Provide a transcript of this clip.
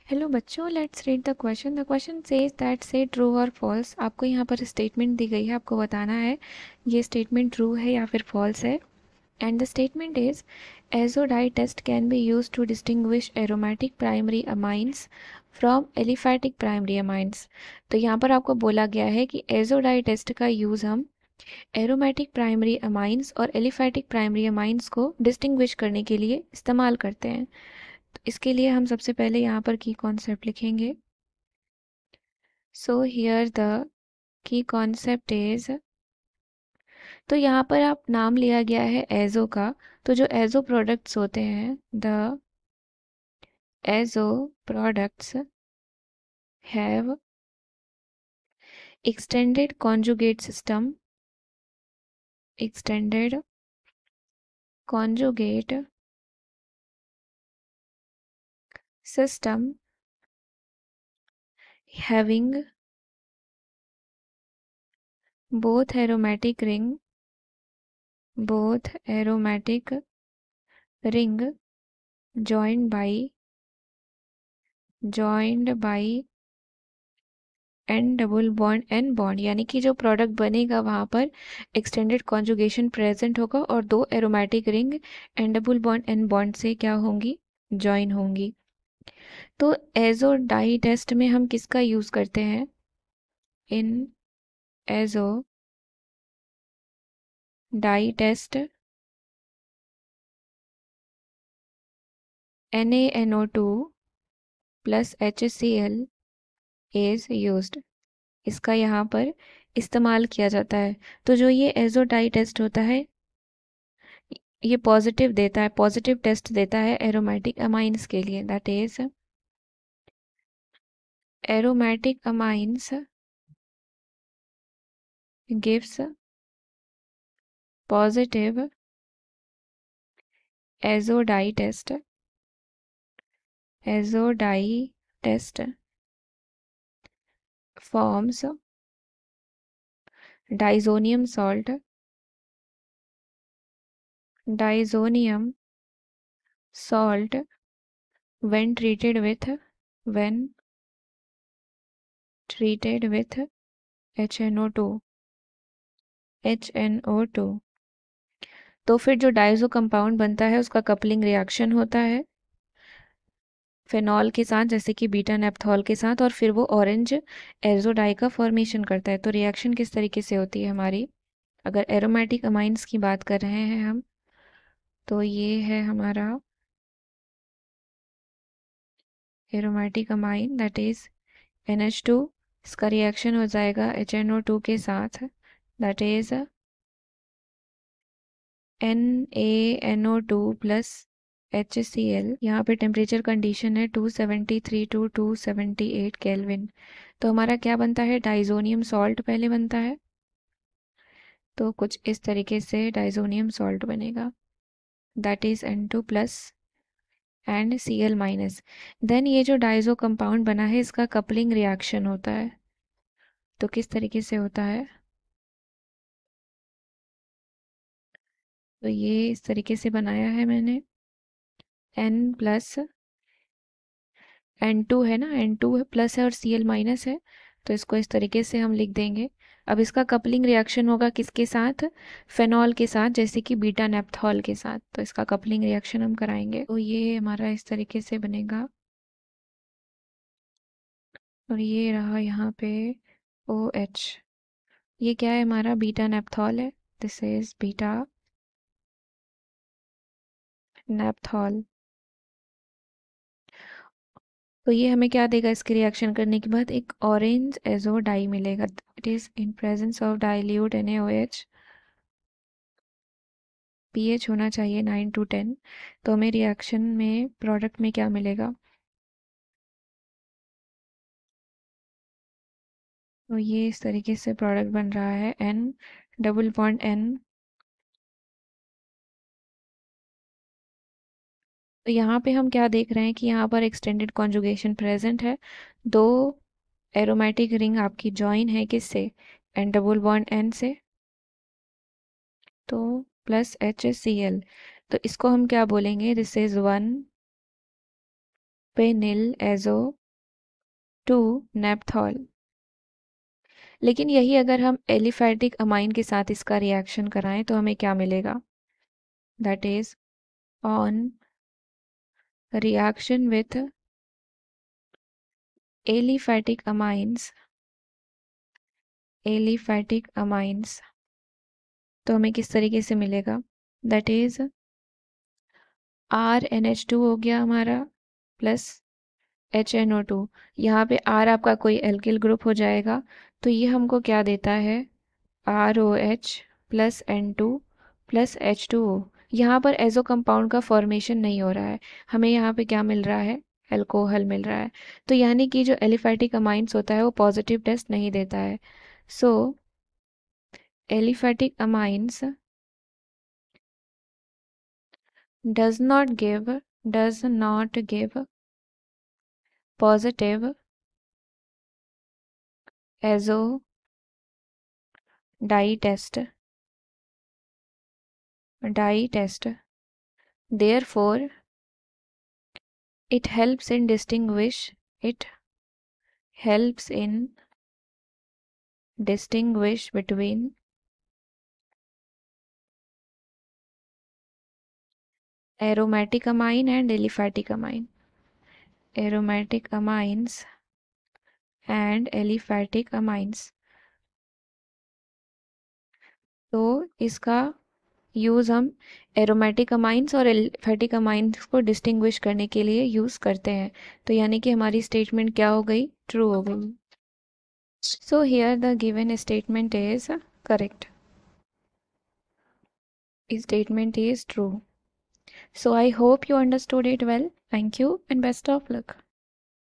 Hello बच्चों, let's read the question. The question says that से true और false. आपको यहाँ पर स्टेटमेंट दी गई है, आपको बताना है ये स्टेटमेंट ट्रू है या फिर फॉल्स है। And the statement is azo dye test can be use to distinguish aromatic primary amines from aliphatic primary amines. तो यहाँ पर आपको बोला गया है कि एजो डाई टेस्ट का यूज़ हम एरोमेटिक प्राइमरी अमाइंस और एलिफैटिक प्राइमरी अमाइंस को डिस्टिंग्विश करने के लिए इस्तेमाल करते हैं। तो इसके लिए हम सबसे पहले यहाँ पर की कॉन्सेप्ट लिखेंगे। So here the key concept is, तो यहाँ पर आप नाम लिया गया है एजो का। तो जो एजो प्रोडक्ट्स होते हैं, the azo products have extended conjugate system, extended conjugate system having both aromatic ring, both aromatic ring joined by N double bond N bond, यानी कि जो प्रोडक्ट बनेगा वहाँ पर एक्सटेंडेड कॉन्जुगेशन प्रेजेंट होगा और दो aromatic ring N double bond N bond से क्या होंगी, जॉइन होंगी। तो एजो डाई टेस्ट में हम किसका यूज़ करते हैं? In azo dye test NaNO2 plus HCl is used. इसका यहाँ पर इस्तेमाल किया जाता है। तो जो ये एजो डाई टेस्ट होता है, ये पॉजिटिव देता है, पॉजिटिव टेस्ट देता है एरोमेटिक अमाइंस के लिए। That is aromatic amines gives positive azo dye test, azo dye test forms diazonium salt, diazonium salt when treated with HNO2, तो फिर जो डाइजो कंपाउंड बनता है उसका कपलिंग रिएक्शन होता है फेनॉल के साथ, जैसे कि बीटा नेप्थॉल के साथ, और फिर वो ऑरेंज एजो डाई का फॉर्मेशन करता है। तो रिएक्शन किस तरीके से होती है हमारी, अगर एरोमेटिक अमाइंस की बात कर रहे हैं हम, तो ये है हमारा aromatic amine that is NH2। इसका रिएक्शन हो जाएगा HNO2 के साथ, that is NaNO2 plus HCl। यहाँ पे टेम्परेचर कंडीशन है 273 टू 278 केल्विन। तो हमारा क्या बनता है, डाइजोनियम सॉल्ट पहले बनता है। तो कुछ इस तरीके से डाइजोनियम सॉल्ट बनेगा, that is N2 plus and Cl minus. Then ये जो डाइजो कंपाउंड बना है इसका कपलिंग रिएक्शन होता है। तो किस तरीके से होता है, तो ये इस तरीके से बनाया है मैंने। N प्लस N2 है ना, N2 प्लस है और Cl माइनस है, तो इसको इस तरीके से हम लिख देंगे। अब इसका कपलिंग रिएक्शन होगा किसके साथ, फेनॉल के साथ, जैसे कि बीटा नेप्थॉल के साथ। तो इसका कपलिंग रिएक्शन हम कराएंगे, तो ये हमारा इस तरीके से बनेगा। और ये रहा यहाँ पे OH, ये क्या है हमारा, बीटा नेप्थॉल है। This is beta नेप्थॉल। तो ये हमें क्या देगा, इसके रिएक्शन करने के बाद एक ऑरेंज एजो डाई मिलेगा। It is in presence of dilute NaOH, pH होना चाहिए 9 to 10। तो हमें रिएक्शन में प्रोडक्ट में क्या मिलेगा, तो ये इस तरीके से प्रोडक्ट बन रहा है N डबल बॉन्ड N। तो यहाँ पे हम क्या देख रहे हैं कि यहाँ पर एक्सटेंडेड कॉन्जुगेशन प्रेजेंट है। दो एरोमेटिक रिंग आपकी जॉइन है किससे, N डबल बॉन्ड N से, तो प्लस HCl। तो इसको हम क्या बोलेंगे, दिस इज 1 प्रोपेनिल एजो 2 नेप्थॉल। लेकिन यही अगर हम एलिफैटिक अमाइन के साथ इसका रिएक्शन कराएं तो हमें क्या मिलेगा? That is on reaction with aliphatic amines तो हमें किस तरीके से मिलेगा? दैट इज RNH2 हो गया हमारा प्लस HNO2। यहाँ पे R आपका कोई एल्किल ग्रुप हो जाएगा, तो ये हमको क्या देता है? ROH plus N2 plus H2O। यहाँ पर एजो कंपाउंड का फॉर्मेशन नहीं हो रहा है, हमें यहाँ पे क्या मिल रहा है? एल्कोहल मिल रहा है। तो यानी कि जो एलिफैटिक अमाइंस होता है वो पॉजिटिव टेस्ट नहीं देता है। So aliphatic amines does not give positive azo dye test. Therefore it helps in distinguish between aromatic amine and aliphatic amine. Aromatic amines and aliphatic amines। तो इसका यूज़ हम aromatic amines और aliphatic amines को distinguish करने के लिए use करते हैं। तो यानी कि हमारी स्टेटमेंट क्या हो गई? ट्रू हो गई। So here the given statement is correct. Statement is true. So I hope you understood it well. Thank you and best of luck.